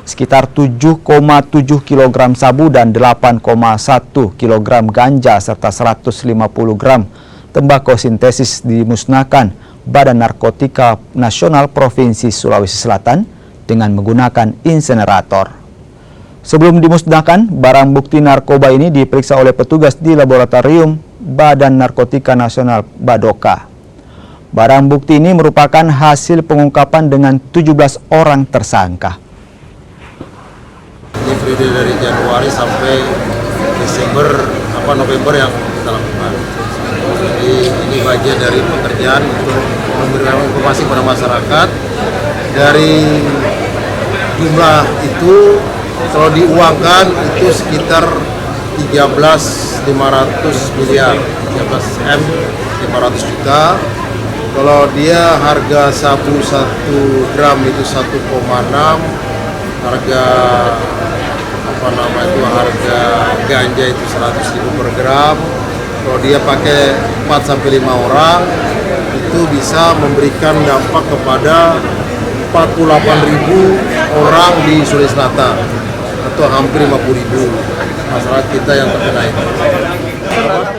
Sekitar 7,7 kg sabu dan 8,1 kg ganja serta 150 gram tembakau sintesis dimusnahkan Badan Narkotika Nasional Provinsi Sulawesi Selatan dengan menggunakan insenerator. Sebelum dimusnahkan, barang bukti narkoba ini diperiksa oleh petugas di laboratorium Badan Narkotika Nasional Badoka. Barang bukti ini merupakan hasil pengungkapan dengan 17 orang tersangka. Ini periode dari Januari sampai November yang kita lakukan. Jadi ini bagian dari pekerjaan untuk memberikan informasi kepada masyarakat. Dari jumlah itu kalau diuangkan itu sekitar 13.500 miliar, 13 M 500 juta. Kalau dia harga sabu 1 gram itu 1,6, harga harga ganja itu 100.000 per gram. Kalau dia pakai 4-5 orang itu bisa memberikan dampak kepada 48.000 orang di Sulawesi Selatan atau hampir 50.000 masyarakat kita yang terkena itu.